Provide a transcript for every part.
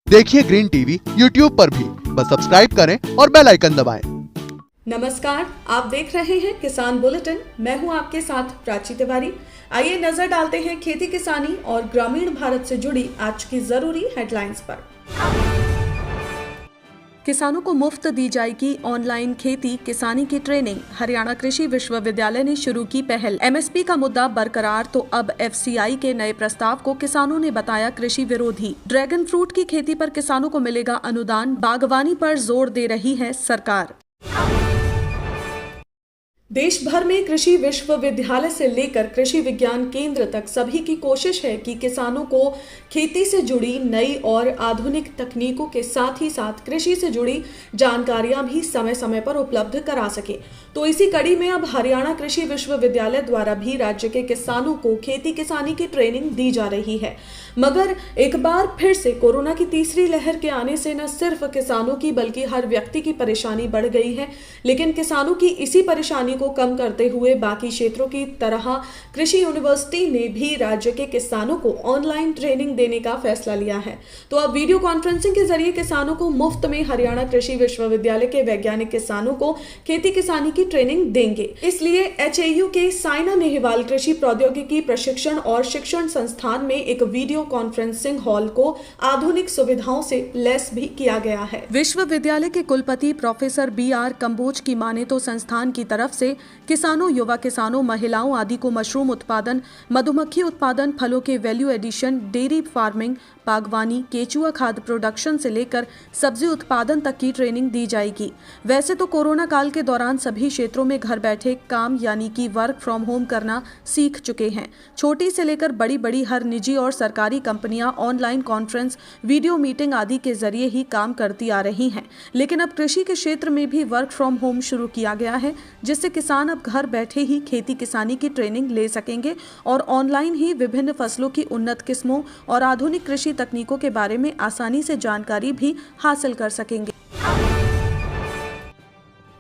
देखिए green TV YouTube पर भी, बस सब्सक्राइब करें और बेल आइकन दबाएं। नमस्कार, आप देख रहे हैं किसान बुलेटिन। मैं हूं आपके साथ प्राची तिवारी। आइए नजर डालते हैं खेती किसानी और ग्रामीण भारत से जुड़ी आज की जरूरी हेडलाइंस पर। किसानों को मुफ्त दी जाएगी ऑनलाइन खेती किसानी की ट्रेनिंग। हरियाणा कृषि विश्वविद्यालय ने शुरू की पहल। एमएसपी का मुद्दा बरकरार तो अब एफसीआई के नए प्रस्ताव को किसानों ने बताया कृषि विरोधी। ड्रैगन फ्रूट की खेती पर किसानों को मिलेगा अनुदान। बागवानी पर जोर दे रही है सरकार। देश भर में कृषि विश्वविद्यालय से लेकर कृषि विज्ञान केंद्र तक सभी की कोशिश है कि किसानों को खेती से जुड़ी नई और आधुनिक तकनीकों के साथ ही साथ कृषि से जुड़ी जानकारियां भी समय समय पर उपलब्ध करा सके। तो इसी कड़ी में अब हरियाणा कृषि विश्वविद्यालय द्वारा भी राज्य के किसानों को खेती किसानी की ट्रेनिंग दी जा रही है। मगर एक बार फिर से कोरोना की तीसरी लहर के आने से न सिर्फ किसानों की बल्कि हर व्यक्ति की परेशानी बढ़ गई है। लेकिन किसानों की इसी परेशानी को कम करते हुए बाकी क्षेत्रों की तरह कृषि यूनिवर्सिटी ने भी राज्य के किसानों को ऑनलाइन ट्रेनिंग देने का फैसला लिया है। तो अब वीडियो कॉन्फ्रेंसिंग के जरिए किसानों को मुफ्त में हरियाणा कृषि विश्वविद्यालय के वैज्ञानिक किसानों को खेती किसानी की ट्रेनिंग देंगे। इसलिए एचएयू के साइना नेहवाल कृषि प्रौद्योगिकी प्रशिक्षण और शिक्षण संस्थान में एक वीडियो कॉन्फ्रेंसिंग हॉल को आधुनिक सुविधाओं से लैस भी किया गया है। विश्वविद्यालय के कुलपति प्रोफेसर BR कंबोज की माने तो संस्थान की तरफ से किसानों, युवा किसानों, महिलाओं आदि को मशरूम उत्पादन, मधुमक्खी उत्पादन, फलों के वैल्यू एडिशन, डेयरी फार्मिंग, बागवानी, केचुआ खाद प्रोडक्शन से लेकर सब्जी उत्पादन तक की ट्रेनिंग दी जाएगी। वैसे तो कोरोना काल के दौरान सभी क्षेत्रों में घर बैठे काम यानी कि वर्क फ्रॉम होम करना सीख चुके हैं। छोटी से लेकर बड़ी बड़ी हर निजी और सरकारी कंपनियां ऑनलाइन कॉन्फ्रेंस, वीडियो मीटिंग आदि के जरिए ही काम करती आ रही हैं। लेकिन अब कृषि के क्षेत्र में भी वर्क फ्रॉम होम शुरू किया गया है, जिससे किसान अब घर बैठे ही खेती किसानी की ट्रेनिंग ले सकेंगे और ऑनलाइन ही विभिन्न फसलों की उन्नत किस्मों और आधुनिक कृषि तकनीकों के बारे में आसानी से जानकारी भी हासिल कर सकेंगे।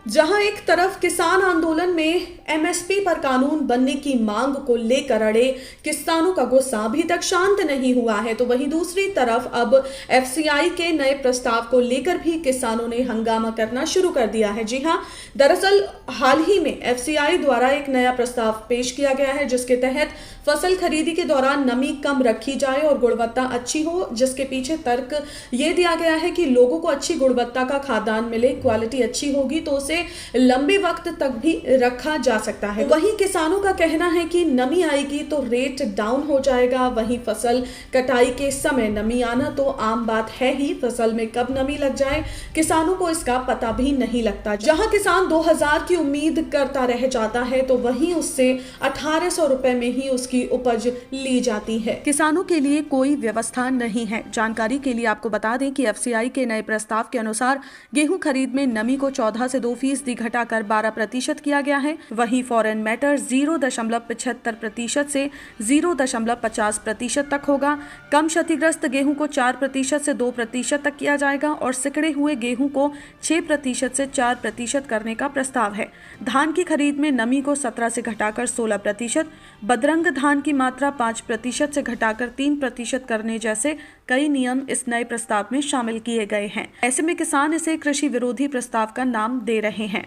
जहां एक तरफ किसान आंदोलन में एमएसपी पर कानून बनने की मांग को लेकर अड़े किसानों का गुस्सा अभी तक शांत नहीं हुआ है, तो वहीं दूसरी तरफ अब एफसीआई के नए प्रस्ताव को लेकर भी किसानों ने हंगामा करना शुरू कर दिया है। जी हां, दरअसल हाल ही में एफसीआई द्वारा एक नया प्रस्ताव पेश किया गया है, जिसके तहत फसल खरीदी के दौरान नमी कम रखी जाए और गुणवत्ता अच्छी हो। जिसके पीछे तर्क ये दिया गया है कि लोगों को अच्छी गुणवत्ता का खाद्यान्न मिले, क्वालिटी अच्छी होगी तो उसे लंबे वक्त तक भी रखा जा सकता है। वहीं किसानों का कहना है कि नमी आएगी तो रेट डाउन हो जाएगा। वहीं फसल कटाई के समय नमी आना तो आम बात है ही, फसल में कब नमी लग जाए किसानों को इसका पता भी नहीं लगता। जहां किसान 2000 की उम्मीद करता रह जाता है तो वहीं उससे 1800 रुपए में ही उसकी उपज ली जाती है। किसानों के लिए कोई व्यवस्था नहीं है। जानकारी के लिए आपको बता दें कि एफसीआई के नए प्रस्ताव के अनुसार गेहूं खरीद में नमी को 14 से 2% घटाकर 12% किया गया है। वहीं फॉरेन मैटर 0.75% से 0.50% तक होगा। कम क्षतिग्रस्त गेहूं को 4% से 2% तक किया जाएगा और सिकड़े हुए गेहूं को 6% से 4% करने का प्रस्ताव है। धान की खरीद में नमी को 17 से घटाकर 16%, बदरंग धान की मात्रा 5% से घटाकर 3% करने जैसे कई नियम इस नए प्रस्ताव में शामिल किए गए हैं। ऐसे में किसान इसे कृषि विरोधी प्रस्ताव का नाम दे रहे हैं।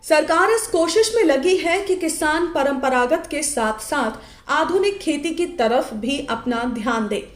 सरकार इस कोशिश में लगी है कि किसान परंपरागत के साथ साथ आधुनिक खेती की तरफ भी अपना ध्यान दे।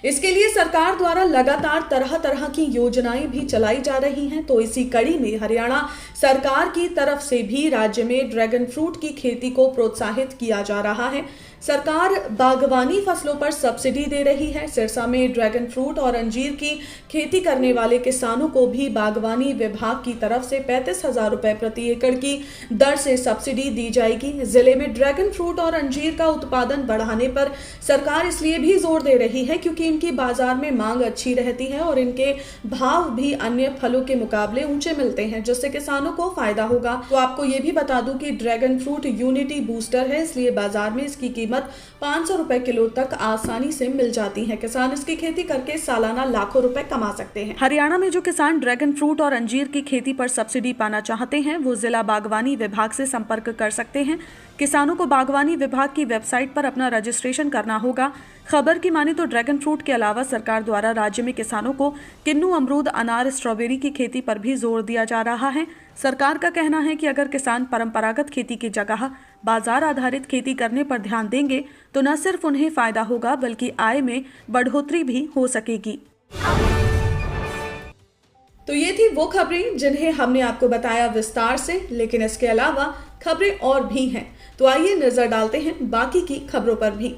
इसके लिए सरकार द्वारा लगातार तरह तरह की योजनाएं भी चलाई जा रही हैं। तो इसी कड़ी में हरियाणा सरकार की तरफ से भी राज्य में ड्रैगन फ्रूट की खेती को प्रोत्साहित किया जा रहा है। सरकार बागवानी फसलों पर सब्सिडी दे रही है। सिरसा में ड्रैगन फ्रूट और अंजीर की खेती करने वाले किसानों को भी बागवानी विभाग की तरफ से 35,000 रुपए प्रति एकड़ की दर से सब्सिडी दी जाएगी। जिले में ड्रैगन फ्रूट और अंजीर का उत्पादन बढ़ाने पर सरकार इसलिए भी जोर दे रही है क्योंकि इनकी बाजार में मांग अच्छी रहती है और इनके भाव भी अन्य फलों के मुकाबले ऊंचे मिलते हैं, जिससे किसानों को फायदा होगा। तो आपको ये भी बता दूं कि ड्रैगन फ्रूट यूनिटी बूस्टर है, इसलिए बाजार में इसकी कीमत 500 रुपए किलो तक आसानी से मिल जाती है। किसान इसकी खेती करके सालाना लाखों रुपए कमा सकते हैं। हरियाणा में जो किसान ड्रैगन फ्रूट और अंजीर की खेती पर सब्सिडी पाना चाहते हैं वो जिला बागवानी विभाग से संपर्क कर सकते हैं। किसानों को बागवानी विभाग की वेबसाइट पर अपना रजिस्ट्रेशन करना होगा। खबर की माने तो ड्रैगन फ्रूट के अलावा सरकार द्वारा राज्य में किसानों को किन्नू, अमरूद, अनार, स्ट्रॉबेरी की खेती पर भी जोर दिया जा रहा है। सरकार का कहना है कि अगर किसान परंपरागत खेती की जगह बाजार आधारित खेती करने पर ध्यान देंगे तो न सिर्फ उन्हें फायदा होगा बल्कि आय में बढ़ोतरी भी हो सकेगी। तो ये थी वो खबरें जिन्हें हमने आपको बताया विस्तार से, लेकिन इसके अलावा खबरें और भी हैं। तो आइए नजर डालते हैं बाकी की खबरों पर भी।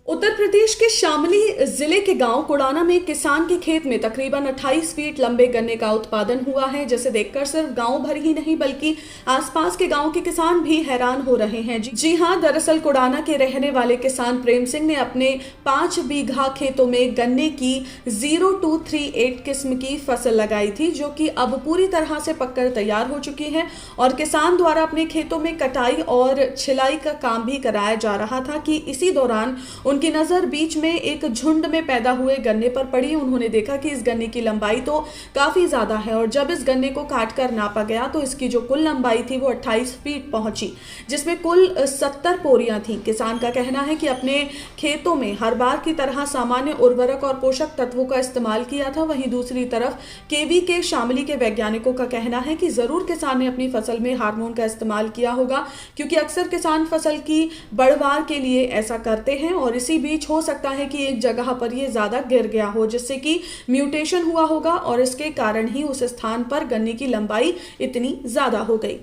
उत्तर प्रदेश के शामली जिले के गांव कुड़ाना में किसान के खेत में तकरीबन 28 फीट लंबे गन्ने का उत्पादन हुआ है, जिसे देखकर सिर्फ गांव भर ही नहीं बल्कि आसपास के गांव के किसान भी हैरान हो रहे हैं। जी हां, दरअसल कुड़ाना के रहने वाले किसान प्रेम सिंह ने अपने 5 बीघा खेतों में गन्ने की 0238 किस्म की फसल लगाई थी, जो कि अब पूरी तरह से पककर तैयार हो चुकी है और किसान द्वारा अपने खेतों में कटाई और छिलाई का काम भी कराया जा रहा था कि इसी दौरान उनकी नजर बीच में एक झुंड में पैदा हुए गन्ने पर पड़ी। उन्होंने देखा कि इस गन्ने की लंबाई तो काफी ज्यादा है और जब इस गन्ने को काट कर नापा गया तो इसकी जो कुल लंबाई थी वो 28 फीट पहुंची, जिसमें कुल 70 पोरियां थी। किसान का कहना है कि अपने खेतों में हर बार की तरह सामान्य उर्वरक और पोषक तत्वों का इस्तेमाल किया था। वहीं दूसरी तरफ केवी के शामली के वैज्ञानिकों का कहना है कि जरूर किसान ने अपनी फसल में हार्मोन का इस्तेमाल किया होगा, क्योंकि अक्सर किसान फसल की बढ़वार के लिए ऐसा करते हैं और इसी बीच हो सकता है कि एक जगह पर यह ज्यादा गिर गया हो, जिससे कि म्यूटेशन हुआ होगा और इसके कारण ही उस स्थान पर गन्ने की लंबाई इतनी ज्यादा हो गई।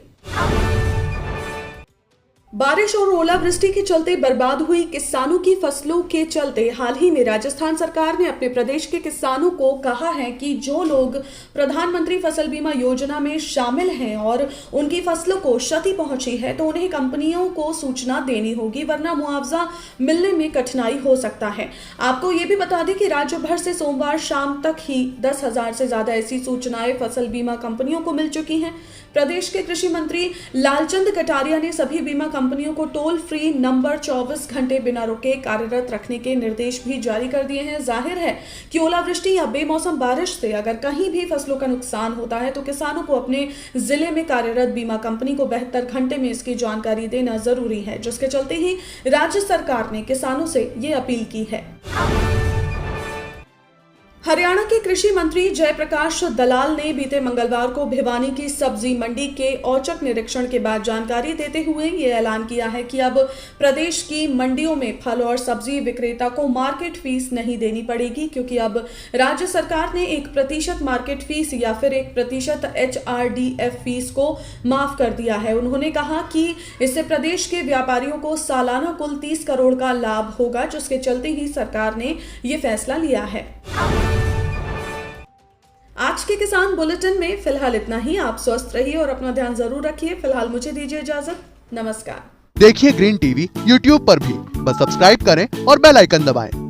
बारिश और ओलावृष्टि के चलते बर्बाद हुई किसानों की फसलों के चलते हाल ही में राजस्थान सरकार ने अपने प्रदेश के किसानों को कहा है कि जो लोग प्रधानमंत्री फसल बीमा योजना में शामिल हैं और उनकी फसलों को क्षति पहुंची है तो उन्हें कंपनियों को सूचना देनी होगी, वरना मुआवजा मिलने में कठिनाई हो सकता है। आपको ये भी बता दें कि राज्य भर से सोमवार शाम तक ही 10,000 से ज्यादा ऐसी सूचनाएं फसल बीमा कंपनियों को मिल चुकी हैं। प्रदेश के कृषि मंत्री लालचंद कटारिया ने सभी बीमा कंपनियों को टोल फ्री नंबर 24 घंटे बिना रुके कार्यरत रखने के निर्देश भी जारी कर दिए हैं। जाहिर है कि ओलावृष्टि या बेमौसम बारिश से अगर कहीं भी फसलों का नुकसान होता है तो किसानों को अपने जिले में कार्यरत बीमा कंपनी को 72 घंटे में इसकी जानकारी देना जरूरी है, जिसके चलते ही राज्य सरकार ने किसानों से ये अपील की है। हरियाणा के कृषि मंत्री जयप्रकाश दलाल ने बीते मंगलवार को भिवानी की सब्जी मंडी के औचक निरीक्षण के बाद जानकारी देते हुए ये ऐलान किया है कि अब प्रदेश की मंडियों में फल और सब्जी विक्रेता को मार्केट फीस नहीं देनी पड़ेगी, क्योंकि अब राज्य सरकार ने 1% मार्केट फीस या फिर 1% HRDF फीस को माफ कर दिया है। उन्होंने कहा कि इससे प्रदेश के व्यापारियों को सालाना कुल 30 करोड़ का लाभ होगा, जिसके चलते ही सरकार ने ये फैसला लिया है। आज के किसान बुलेटिन में फिलहाल इतना ही। आप स्वस्थ रहिए और अपना ध्यान जरूर रखिए। फिलहाल मुझे दीजिए इजाजत। नमस्कार। देखिए ग्रीन टीवी यूट्यूब पर भी, बस सब्सक्राइब करें और बेल आइकन दबाएं।